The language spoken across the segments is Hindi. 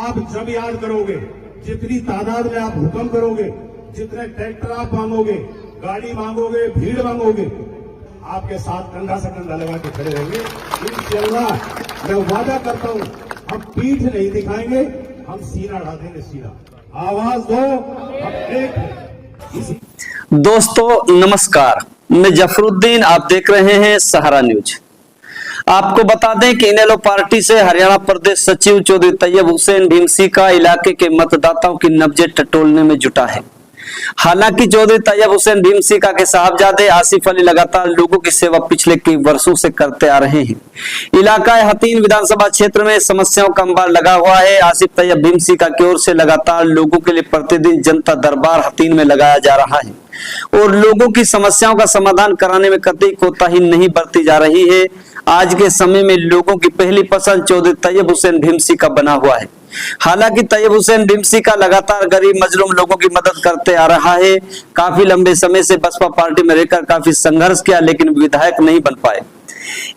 आप जब याद करोगे, जितनी तादाद में आप हुक्म करोगे, जितने ट्रैक्टर आप मांगोगे, गाड़ी मांगोगे, भीड़ मांगोगे, आपके साथ कंधा से कंधा लगा के खड़े रहेंगे। इंशाअल्लाह मैं वादा करता हूं, हम पीठ नहीं दिखाएंगे, हम सीना ढा देंगे, सीना। आवाज दो, हम एक हैं। दोस्तों नमस्कार, मैं जफरुद्दीन, आप देख रहे हैं सहारा न्यूज। आपको बता दें कि इनेलो पार्टी से हरियाणा प्रदेश सचिव चौधरी तैयब हुसैन भीमसी इलाके के मतदाताओं की नब्जें टटोलने में जुटा है। हालांकि चौधरी तैयब हुसैन भीमसी के साहबजादे आसिफ अली लगातार लोगों की सेवा पिछले कई वर्षों से करते आ रहे हैं। इलाका हतीन विधानसभा क्षेत्र में समस्याओं का अंबार लगा हुआ है। आसिफ तैयब भीमसी की ओर से लगातार लोगों के लिए प्रतिदिन जनता दरबार हतीन में लगाया जा रहा है और लोगों की समस्याओं का समाधान कराने में कतई कोताही नहीं बरती जा रही है। आज के समय में लोगों की पहली पसंद चौधरी तैयब हुसैन भीमसी बना हुआ है। हालांकि तैयब हुसैन भीमसी लगातार गरीब मजलूम लोगों की मदद करते आ रहा है। काफी लंबे समय से बसपा पार्टी में रहकर काफी संघर्ष किया, लेकिन विधायक नहीं बन पाए।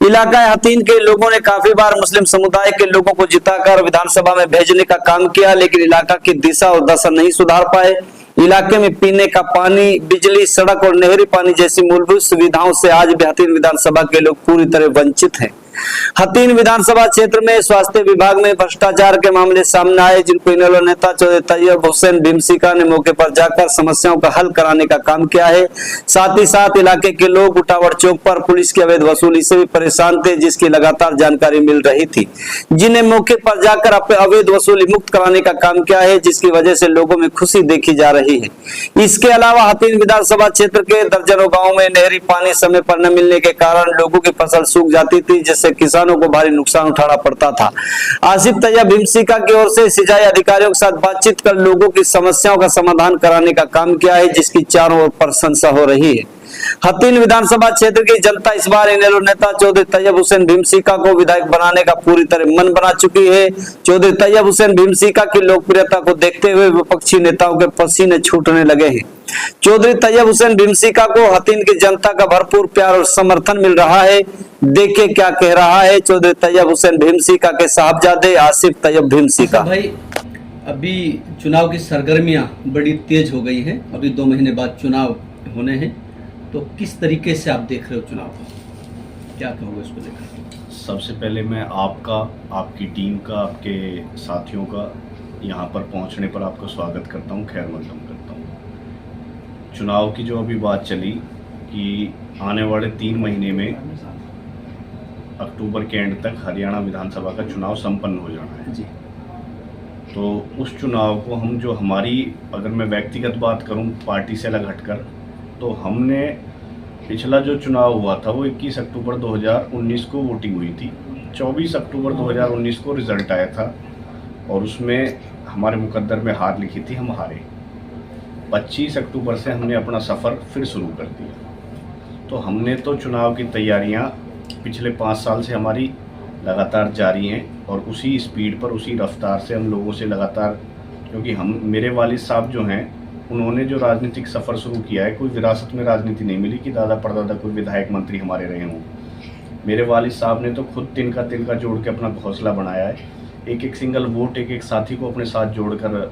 इलाका हतीन के लोगों ने काफी बार मुस्लिम समुदाय के लोगों को जिताकर विधानसभा में भेजने का काम किया, लेकिन इलाका की दिशा और दशा नहीं सुधार पाए। इलाके में पीने का पानी, बिजली, सड़क और नहरी पानी जैसी मूलभूत सुविधाओं से आज भी हतीन विधानसभा के लोग पूरी तरह वंचित हैं। हतीन विधानसभा क्षेत्र में स्वास्थ्य विभाग में भ्रष्टाचार के मामले सामने आए, जिनको इनेलो नेता चौधरी तैयब हुसैन भीमसी ने मौके पर जाकर समस्याओं का हल कराने का काम किया है। साथ ही साथ इलाके के लोग उटावड़ चौक पर पुलिस की अवैध वसूली से भी परेशान थे, जिसकी लगातार जानकारी मिल रही थी, जिन्हें मौके पर जाकर अपने अवैध वसूली मुक्त कराने का काम किया है, जिसकी वजह से लोगों में खुशी देखी जा रही है। इसके अलावा हतीन विधानसभा क्षेत्र के दर्जनों गाँव में नहरी पानी समय पर न मिलने के कारण लोगों की फसल सूख जाती थी, जिससे किसानों को भारी नुकसान उठाना पड़ता था। आसिफ तैयब भीमसी की ओर से सिंचाई अधिकारियों के साथ बातचीत कर लोगों की समस्याओं का समाधान कराने का काम किया है, जिसकी चारों ओर प्रशंसा हो रही है। हतीन विधानसभा क्षेत्र की जनता इस बार इनेलो नेता चौधरी तैयब हुसैन भीमसी को विधायक बनाने का पूरी तरह मन बना चुकी है। चौधरी तैयब हुसैन भीमसी की लोकप्रियता को देखते हुए विपक्षी नेताओं के पसीने छूटने लगे हैं। चौधरी तैयब हुसैन भीमसी को हतीन की जनता का भरपूर प्यार और समर्थन मिल रहा है। देखिए क्या कह रहा है चौधरी तैयब हुसैन भीमसी के साहबजादे आसिफ तैयब भीमसी। भाई, अभी चुनाव की सरगर्मियां बड़ी तेज हो गई हैं। अभी 2 महीने बाद चुनाव होने हैं, तो किस तरीके से आप देख रहे हो चुनाव को, क्या कहोगे उसको लेकर? सबसे पहले मैं आपका, आपकी टीम का, आपके साथियों का यहाँ पर पहुँचने पर आपका स्वागत करता हूँ, खैर मकदम करता हूँ। चुनाव की जो अभी बात चली कि आने वाले 3 महीने में अक्टूबर के एंड तक हरियाणा विधानसभा का चुनाव संपन्न हो जाना है जी। तो उस चुनाव को हम जो हमारी, अगर मैं व्यक्तिगत बात करूं पार्टी से अलग हटकर, तो हमने पिछला जो चुनाव हुआ था वो 21 अक्टूबर 2019 को वोटिंग हुई थी। 24 अक्टूबर 2019 को रिजल्ट आया था और उसमें हमारे मुकद्दर में हार लिखी थी, हम हारे। 25 अक्टूबर से हमने अपना सफ़र फिर शुरू कर दिया। तो हमने तो चुनाव की तैयारियां पिछले 5 साल से हमारी लगातार जारी हैं और उसी स्पीड पर, उसी रफ्तार से हम लोगों से लगातार, क्योंकि मेरे वालिद साहब जो हैं उन्होंने जो राजनीतिक सफ़र शुरू किया है, कोई विरासत में राजनीति नहीं मिली कि दादा परदादा कोई विधायक मंत्री हमारे रहे हों। मेरे वालिद साहब ने तो खुद तिनका जोड़ के अपना घोंसला बनाया है। एक एक सिंगल वोट, एक एक साथी को अपने साथ जोड़कर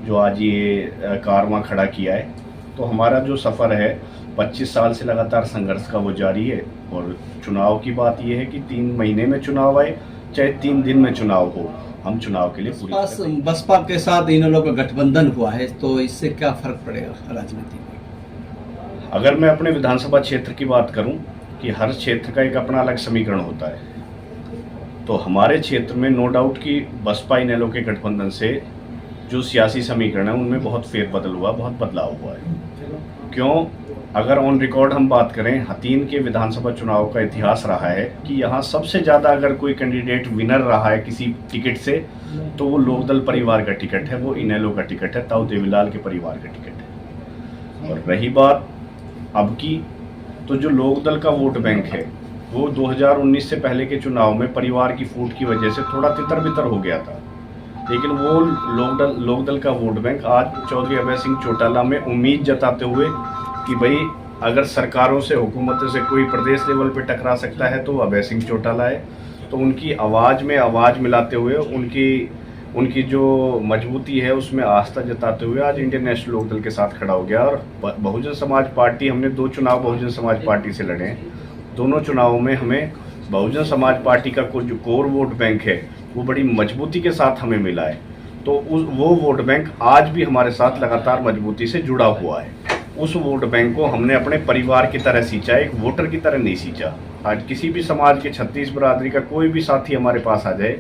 जो आज ये कारवां खड़ा किया है। तो हमारा जो सफ़र है 25 साल से लगातार संघर्ष का वो जारी है। और चुनाव की बात ये है कि 3 महीने में चुनाव आए, चाहे 3 दिन में चुनाव हो, हम चुनाव के लिए पूरी बसपा के साथ इनेलो का गठबंधन हुआ है, तो इससे क्या फर्क पड़ेगा राजनीति में? अगर मैं अपने विधानसभा क्षेत्र की बात करूं कि हर क्षेत्र का एक अपना अलग समीकरण होता है, तो हमारे क्षेत्र में नो डाउट कि बसपा इनेलो के गठबंधन से जो सियासी समीकरण है उनमें बहुत फेरबदल हुआ, बहुत बदलाव हुआ है। क्यों? अगर ऑन रिकॉर्ड हम बात करें, हतीन के विधानसभा चुनाव का इतिहास रहा है कि यहाँ सबसे ज़्यादा अगर कोई कैंडिडेट विनर रहा है किसी टिकट से, तो वो लोकदल परिवार का टिकट है, वो इनेलो का टिकट है, ताऊ देवीलाल के परिवार का टिकट है। और रही बात अब की, तो जो लोकदल का वोट बैंक है वो 2019 से पहले के चुनाव में परिवार की फूट की वजह से थोड़ा तितर बितर हो गया था, लेकिन वो लोकदल का वोट बैंक आज चौधरी अभय सिंह चौटाला में उम्मीद जताते हुए कि भाई अगर सरकारों से, हुकूमतों से कोई प्रदेश लेवल पे टकरा सकता है तो अभय सिंह चौटाला है। तो उनकी आवाज़ में आवाज़ मिलाते हुए उनकी जो मजबूती है उसमें आस्था जताते हुए आज इंडियन नेशनल लोकदल के साथ खड़ा हो गया। और बहुजन समाज पार्टी, हमने 2 चुनाव बहुजन समाज पार्टी से लड़े हैं। दोनों चुनावों में हमें बहुजन समाज पार्टी का जो कोर वोट बैंक है वो बड़ी मजबूती के साथ हमें मिला है। तो वो वोट बैंक आज भी हमारे साथ लगातार मजबूती से जुड़ा हुआ है। उस वोट बैंक को हमने अपने परिवार की तरह सींचा, एक वोटर की तरह नहीं सींचा। आज किसी भी समाज के 36 बिरादरी का कोई भी साथी हमारे पास आ जाए,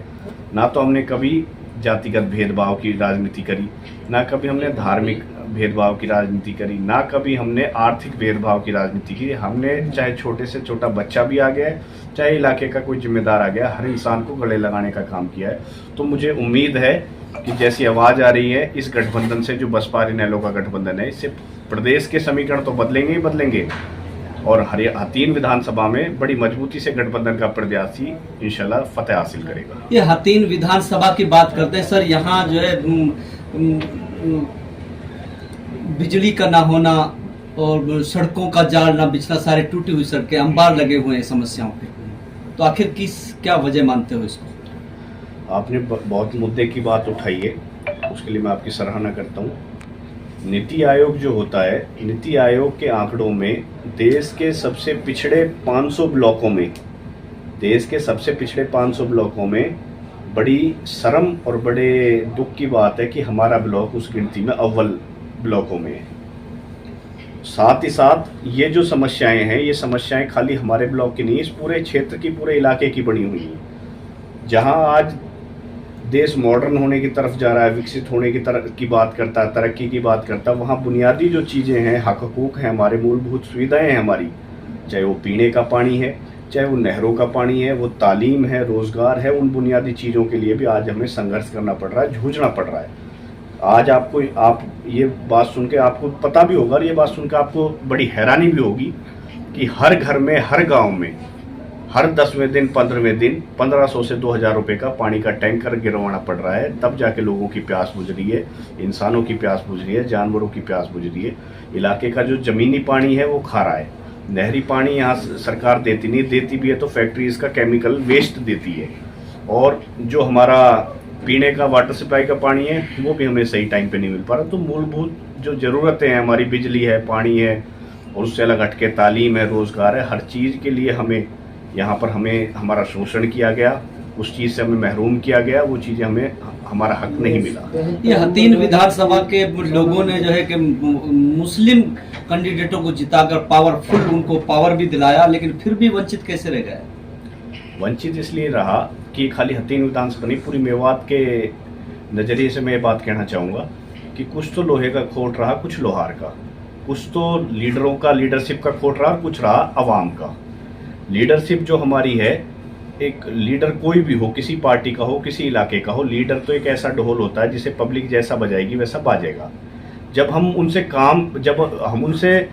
ना तो हमने कभी जातिगत भेदभाव की राजनीति करी, ना कभी हमने धार्मिक भेदभाव की राजनीति करी, ना कभी हमने आर्थिक भेदभाव की राजनीति की। हमने चाहे छोटे से छोटा बच्चा भी आ गया है, चाहे इलाके का कोई जिम्मेदार आ गया, हर इंसान को गले लगाने का काम किया है। तो मुझे उम्मीद है कि जैसी आवाज़ आ रही है इस गठबंधन से, जो बसपा इनेलो का गठबंधन है, इससे प्रदेश के समीकरण तो बदलेंगे ही बदलेंगे। और हतीन विधानसभा में बड़ी मजबूती से गठबंधन का प्रत्याशी इंशाल्लाह फतेह हासिल करेगा। ये हतीन विधानसभा की बात करते हैं सर, यहाँ जो है बिजली का ना होना और सड़कों का जाल ना बिछना, सारे टूटी हुई सड़कें, अंबार लगे हुए हैं समस्याओं पे, तो आखिर क्या वजह मानते हो इसको? आपने बहुत मुद्दे की बात उठाई है, उसके लिए मैं आपकी सराहना करता हूँ। नीति आयोग जो होता है, नीति आयोग के आंकड़ों में देश के सबसे पिछड़े 500 ब्लॉकों में, देश के सबसे पिछड़े 500 ब्लॉकों में बड़ी शर्म और बड़े दुख की बात है कि हमारा ब्लॉक उस गिनती में अव्वल ब्लॉकों में है। साथ ही साथ ये जो समस्याएं हैं, ये समस्याएं खाली हमारे ब्लॉक की नहीं, इस पूरे क्षेत्र की, पूरे इलाके की बनी हुई है। जहां आज देश मॉडर्न होने की तरफ जा रहा है, विकसित होने की तरफ की बात करता है, तरक्की की बात करता है, वहाँ बुनियादी जो चीज़ें हैं, हक हकूक़ हैं, हमारे मूलभूत सुविधाएं हैं हमारी, चाहे वो पीने का पानी है, चाहे वो नहरों का पानी है, वो तालीम है, रोज़गार है, उन बुनियादी चीज़ों के लिए भी आज हमें संघर्ष करना पड़ रहा है, जूझना पड़ रहा है। आज आप ये बात सुन के आपको पता भी होगा, और ये बात सुन के आपको बड़ी हैरानी भी होगी कि हर घर में, हर गाँव में, हर 10वें दिन, 15वें दिन 1500 से 2000 रुपये का पानी का टैंकर गिरवाना पड़ रहा है। तब जाके लोगों की प्यास बुझ रही है, इंसानों की प्यास बुझ रही है, जानवरों की प्यास बुझ रही है। इलाके का जो ज़मीनी पानी है वो खारा है, नहरी पानी यहाँ सरकार देती नहीं, देती भी है तो फैक्ट्रीज का केमिकल वेस्ट देती है। और जो हमारा पीने का वाटर सप्लाई का पानी है वो भी हमें सही टाइम पे नहीं मिल पा रहा। तो मूलभूत जो ज़रूरतें हैं हमारी, बिजली है, पानी है, और उससे अलग हटके तालीम है, रोज़गार है, हर चीज़ के लिए हमें यहाँ पर हमारा शोषण किया गया, उस चीज़ से हमें महरूम किया गया, वो चीज़ें हमें हमारा हक नहीं मिला। ये हतीन विधानसभा के लोगों ने जो है कि मुस्लिम कैंडिडेटों को जिताकर पावरफुल, उनको पावर भी दिलाया, लेकिन फिर भी वंचित कैसे रह गए? वंचित इसलिए रहा कि खाली हतीन विधानसभा नहीं, पूरी मेवात के नज़रिए से मैं ये बात कहना चाहूँगा कि कुछ तो लोहे का खोट रहा, कुछ लोहार का, कुछ तो लीडरों का, लीडरशिप का खोट रहा, कुछ रहा अवाम का। लीडरशिप जो हमारी है, एक लीडर कोई भी हो, किसी पार्टी का हो, किसी इलाके का हो, लीडर तो एक ऐसा ढोल होता है जिसे पब्लिक जैसा बजाएगी वैसा बाजेगा। जब हम उनसे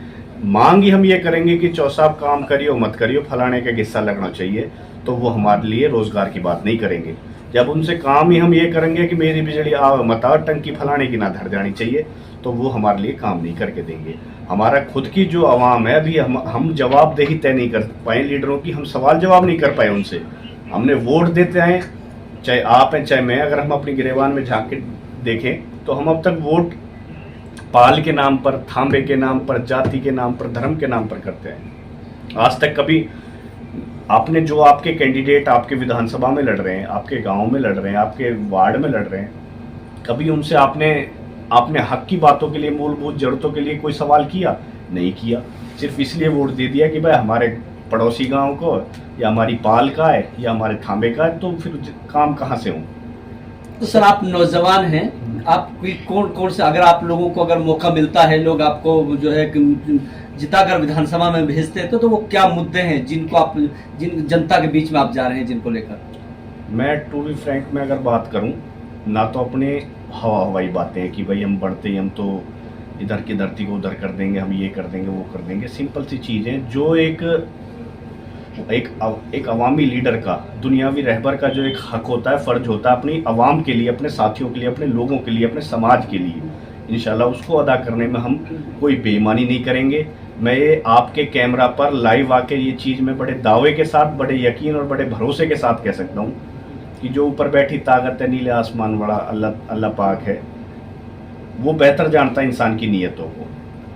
मांग ही हम ये करेंगे कि चौसाब काम करियो मत करियो, फलाने का हिस्सा लगना चाहिए, तो वो हमारे लिए रोजगार की बात नहीं करेंगे। जब उनसे काम ही हम ये करेंगे कि मेरी बिजली मत आ, टंकी फलाने की ना धर जानी चाहिए, तो वो हमारे लिए काम नहीं करके देंगे। हमारा खुद की जो आवाम है, अभी हम जवाबदेही तय नहीं कर पाए लीडरों की, हम सवाल जवाब नहीं कर पाए उनसे। हमने वोट देते हैं, चाहे आप हैं चाहे मैं, अगर हम अपनी गिरेबान में झांक के देखें तो हम अब तक वोट पाल के नाम पर, थांबे के नाम पर, जाति के नाम पर, धर्म के नाम पर करते हैं। आज तक कभी आपने जो आपके कैंडिडेट आपके विधानसभा में लड़ रहे हैं, आपके गांव में लड़ रहे हैं, आपके वार्ड में लड़ रहे हैं, कभी उनसे आपने हक की बातों के लिए, मूलभूत जरूरतों के लिए कोई सवाल किया? नहीं किया। सिर्फ इसलिए वोट दे दिया कि भाई हमारे पड़ोसी गांव को, या हमारी पाल का है, या हमारे थांबे का है, तो फिर काम कहाँ से हों? तो सर आप नौजवान हैं, आप कौन से, अगर आप लोगों को अगर मौका मिलता है, लोग आपको जो है जिताकर विधानसभा में भेजते हैं, तो वो क्या मुद्दे हैं जिन जनता के बीच में आप जा रहे हैं, जिनको लेकर? मैं टू बी फ्रैंक में अगर बात करूं, ना तो अपने हवाई बातें हैं कि भाई हम बढ़ते ही हम तो इधर की धरती को उधर कर देंगे, हम ये कर देंगे, वो कर देंगे। सिंपल सी चीज़ें जो एक अवामी लीडर का, दुनियावी रहबर का जो एक हक होता है, फ़र्ज होता है अपनी आवाम के लिए, अपने साथियों के लिए, अपने लोगों के लिए, अपने समाज के लिए, इंशाल्लाह उसको अदा करने में हम कोई बेईमानी नहीं करेंगे। मैं ये आपके कैमरा पर लाइव आके ये चीज़ मैं बड़े दावे के साथ, बड़े यकीन और बड़े भरोसे के साथ कह सकता हूँ कि जो ऊपर बैठी ताकत है, नीले आसमान वाला अल्लाह पाक है, वो बेहतर जानता है इंसान की नीयतों को।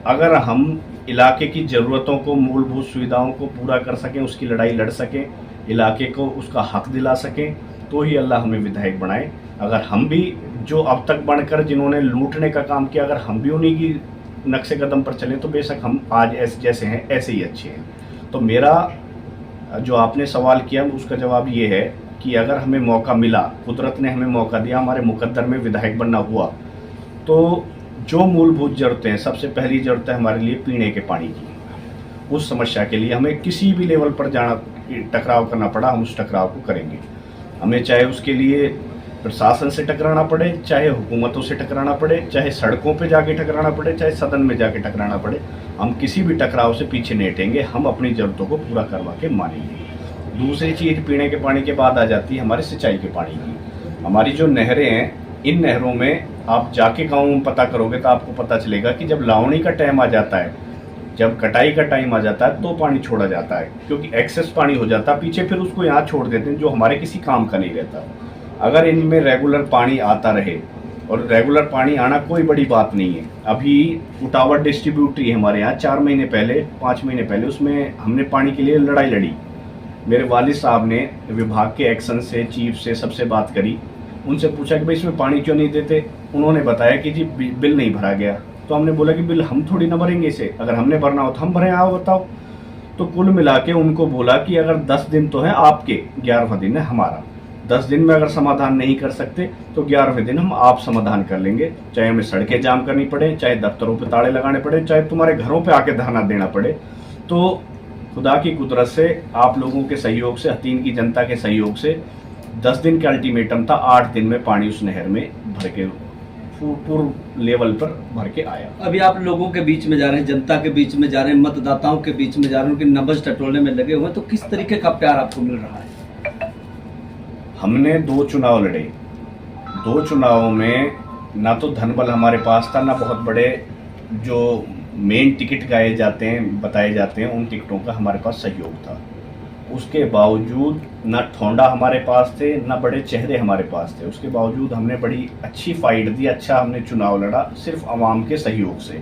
अगर हम इलाके की ज़रूरतों को, मूलभूत सुविधाओं को पूरा कर सकें, उसकी लड़ाई लड़ सकें, इलाके को उसका हक दिला सकें, तो ही अल्लाह हमें विधायक बनाए। अगर हम भी जो अब तक बनकर जिन्होंने लूटने का काम किया, अगर हम भी उन्हीं की नक्शे कदम पर चलें तो बेशक हम आज ऐसे जैसे हैं ऐसे ही अच्छे हैं। तो मेरा जो आपने सवाल किया उसका जवाब ये है कि अगर हमें मौका मिला, कुदरत ने हमें मौका दिया, हमारे मुकद्दर में विधायक बनना हुआ, तो जो मूलभूत ज़रूरतें हैं, सबसे पहली ज़रूरत है हमारे लिए पीने के पानी की। उस समस्या के लिए हमें किसी भी लेवल पर जाना, टकराव करना पड़ा, हम उस टकराव को करेंगे। हमें चाहे उसके लिए प्रशासन से टकराना पड़े, चाहे हुकूमतों से टकराना पड़े, चाहे सड़कों पे जाके टकराना पड़े, चाहे सदन में जाके टकराना पड़े, हम किसी भी टकराव से पीछे नहीं हटेंगे। हम अपनी ज़रूरतों को पूरा करवा के मानेंगे। दूसरी चीज़ पीने के पानी के बाद आ जाती है हमारे सिंचाई के पानी की। हमारी जो नहरें हैं, इन नहरों में आप जाके गाँव में पता करोगे तो आपको पता चलेगा कि जब लावणी का टाइम आ जाता है, जब कटाई का टाइम आ जाता है, तो पानी छोड़ा जाता है, क्योंकि एक्सेस पानी हो जाता है। पीछे फिर उसको यहाँ छोड़ देते हैं, जो हमारे किसी काम का नहीं रहता। अगर इनमें रेगुलर पानी आता रहे, और रेगुलर पानी आना कोई बड़ी बात नहीं है। अभी उटावर डिस्ट्रीब्यूटरी है हमारे यहाँ, 4 महीने पहले, 5 महीने पहले, उसमें हमने पानी के लिए लड़ाई लड़ी। मेरे वालिद साहब ने विभाग के एक्शन से, चीफ से, सबसे बात करी, उनसे पूछा कि भाई इसमें पानी क्यों नहीं देते। उन्होंने बताया कि जी बिल नहीं भरा गया। तो हमने बोला कि बिल हम थोड़ी ना भरेंगे इसे, अगर हमने भरना हो तो हम भरें, आओ बताओ। तो कुल मिला के उनको बोला कि अगर 10 दिन तो है आपके, 11वां दिन है हमारा। 10 दिन में अगर समाधान नहीं कर सकते तो 11वें दिन हम आप समाधान कर लेंगे, चाहे हमें सड़कें जाम करनी पड़े, चाहे दफ्तरों पे ताले लगाने पड़े, चाहे तुम्हारे घरों पे आके धरना देना पड़े। तो खुदा की कुदरत से, आप लोगों के सहयोग से, हतीन की जनता के सहयोग से 10 दिन का अल्टीमेटम था, 8 दिन में पानी उस नहर में भर के पूर्ण लेवल पर भर के आया। अभी आप लोगों के बीच में जा रहे हैं, जनता के बीच में जा रहे हैं, मतदाताओं के बीच में जा रहे हैं, उनकी नब्ज टटोलने में लगे हुए हैं, तो किस तरीके का प्यार आपको मिल रहा है? हमने 2 चुनाव लड़े। 2 चुनावों में ना तो धनबल हमारे पास था, ना बहुत बड़े जो मेन टिकट गाए जाते हैं, बताए जाते हैं, उन टिकटों का हमारे पास सहयोग था। उसके बावजूद ना ठोंडा हमारे पास थे, ना बड़े चेहरे हमारे पास थे। उसके बावजूद हमने बड़ी अच्छी फाइट दी, अच्छा हमने चुनाव लड़ा, सिर्फ आवाम के सहयोग से।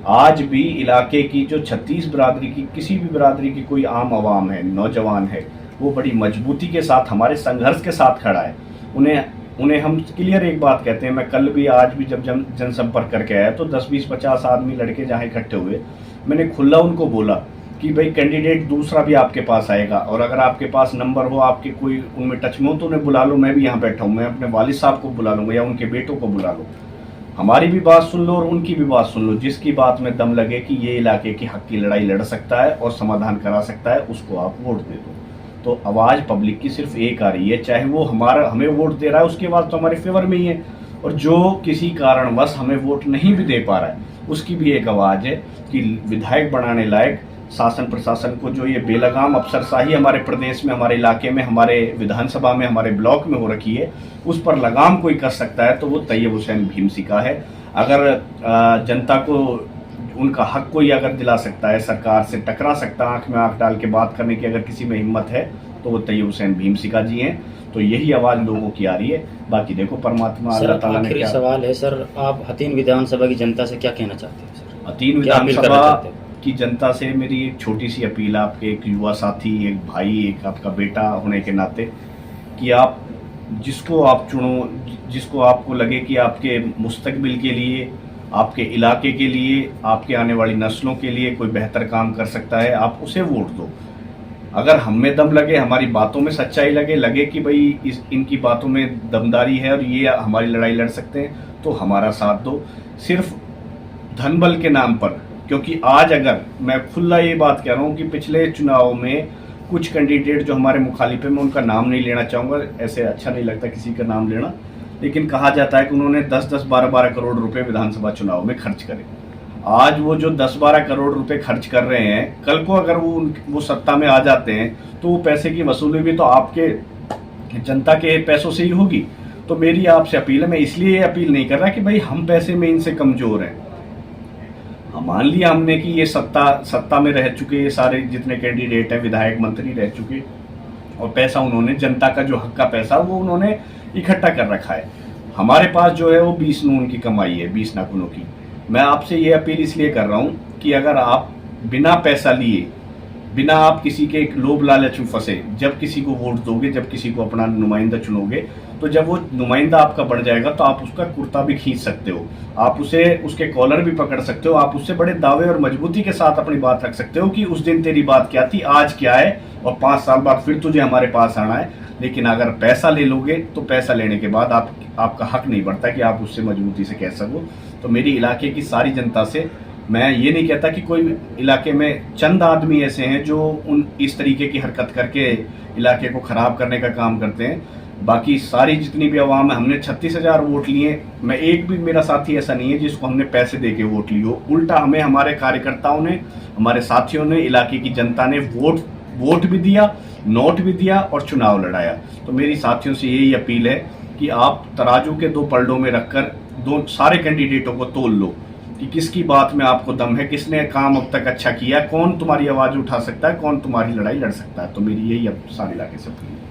आज भी इलाके की जो 36 बिरादरी की, किसी भी बिरादरी की कोई आम आवाम है, नौजवान है, वो बड़ी मजबूती के साथ, हमारे संघर्ष के साथ खड़ा है। उन्हें हम क्लियर एक बात कहते हैं। मैं कल भी, आज भी जब जनसंपर्क करके आया तो 10, 20, 50 आदमी लड़के जहाँ इकट्ठे हुए, मैंने खुला उनको बोला कि भाई कैंडिडेट दूसरा भी आपके पास आएगा, और अगर आपके पास नंबर हो, आपके कोई उनमें टच में हो तो उन्हें बुला लो। मैं भी यहाँ बैठा हूँ, मैं अपने वालिद साहब को बुला लूँगा या उनके बेटों को बुला लो। हमारी भी बात सुन लो और उनकी भी बात सुन लो। जिसकी बात में दम लगे कि ये इलाके की हक की लड़ाई लड़ सकता है और समाधान करा सकता है, उसको आप वोट दे दो। तो आवाज़ पब्लिक की सिर्फ एक आ रही है, चाहे वो हमें वोट दे रहा है, उसकी आवाज़ तो हमारे फेवर में ही है, और जो किसी कारणवश हमें वोट नहीं भी दे पा रहा है, उसकी भी एक आवाज़ है कि विधायक बनाने लायक शासन प्रशासन को जो ये बेलगाम अफसरशाही हमारे प्रदेश में, हमारे इलाके में, हमारे विधानसभा में, हमारे ब्लॉक में हो रखी है, उस पर लगाम कोई कर सकता है तो वो तैयब हुसैन भीमसी का है। अगर जनता को उनका हक कोई अगर दिला सकता है, सरकार से टकरा सकता है, आंख में आंख डाल के बात करने की अगर किसी में हिम्मत है, तो वो तैयब हुसैन भीमसिका जी हैं। तो यही आवाज़ लोगों की आ रही है। बाकी देखो परमात्मा अल्लाह ताला ने क्या। सवाल है सर, आप हतीन विधानसभा की जनता से क्या कहना चाहते हैं सर? हतीन विधानसभा की जनता से मेरी एक छोटी सी अपील, आपके एक युवा साथी, एक भाई, एक आपका बेटा होने के नाते, कि आप जिसको आप चुनो, जिसको आपको लगे कि आपके मुस्तकबिल के लिए, आपके इलाके के लिए, आपके आने वाली नस्लों के लिए कोई बेहतर काम कर सकता है, आप उसे वोट दो। अगर हम में दम लगे, हमारी बातों में सच्चाई लगे कि भाई इनकी बातों में दमदारी है और ये हमारी लड़ाई लड़ सकते हैं, तो हमारा साथ दो। सिर्फ धनबल के नाम पर, क्योंकि आज अगर मैं खुला ये बात कह रहा हूँ कि पिछले चुनाव में कुछ कैंडिडेट जो हमारे मुखालिफ है, मैं उनका नाम नहीं लेना चाहूँगा, ऐसे अच्छा नहीं लगता किसी का नाम लेना, लेकिन कहा जाता है कि उन्होंने 10-10, 12-12 करोड़ रुपए विधानसभा चुनाव में खर्च करे। आज वो जो 10-12 करोड़ रुपए खर्च कर रहे हैं, कल को अगर वो सत्ता में आ जाते हैं तो वो पैसे की वसूली भी तो आपके जनता के पैसों से ही होगी। तो मेरी आपसे अपील है, मैं इसलिए ये अपील नहीं कर रहा कि भाई हम पैसे में इनसे कमजोर हैं। मान लिया हमने कि ये सत्ता में रह चुके, ये सारे जितने कैंडिडेट हैं, विधायक मंत्री रह चुके, और पैसा उन्होंने, जनता का जो हक का पैसा वो उन्होंने इकट्ठा कर रखा है। हमारे पास जो है वो 20 नून की कमाई है, 20 नाखूनों की। मैं आपसे ये अपील इसलिए कर रहा हूँ कि अगर आप बिना पैसा लिए, बिना आप किसी के लोभ लालच में फंसे, जब किसी को वोट दोगे, जब किसी को अपना नुमाइंदा चुनोगे, तो जब वो नुमाइंदा आपका बढ़ जाएगा तो आप उसका कुर्ता भी खींच सकते हो, आप उसके कॉलर भी पकड़ सकते हो, आप उससे बड़े दावे और मजबूती के साथ अपनी बात रख सकते हो कि उस दिन तेरी बात क्या थी, आज क्या है, और 5 साल बाद फिर तुझे हमारे पास आना है। लेकिन अगर पैसा ले लोगे तो पैसा लेने के बाद आपका हक नहीं बढ़ता कि आप उससे मजबूती से कह सको। तो मेरी इलाके की सारी जनता से मैं ये नहीं कहता कि कोई इलाके में चंद आदमी ऐसे हैं जो इस तरीके की हरकत करके इलाके को खराब करने का काम करते हैं। बाकी सारी जितनी भी आवाम है, हमने 36,000 वोट लिए, मैं एक भी मेरा साथी ऐसा नहीं है जिसको हमने पैसे दे के वोट लिए हो। उल्टा हमें हमारे कार्यकर्ताओं ने, हमारे साथियों ने, इलाके की जनता ने वोट भी दिया, नोट भी दिया और चुनाव लड़ाया। तो मेरी साथियों से यही अपील है कि आप तराजू के 2 पलड़ों में रखकर सारे कैंडिडेटों को तोल लो कि किसकी बात में आपको दम है, किसने काम अब तक अच्छा किया, कौन तुम्हारी आवाज उठा सकता है, कौन तुम्हारी लड़ाई लड़ सकता है। तो मेरी यही अब सारे इलाके से अपील है।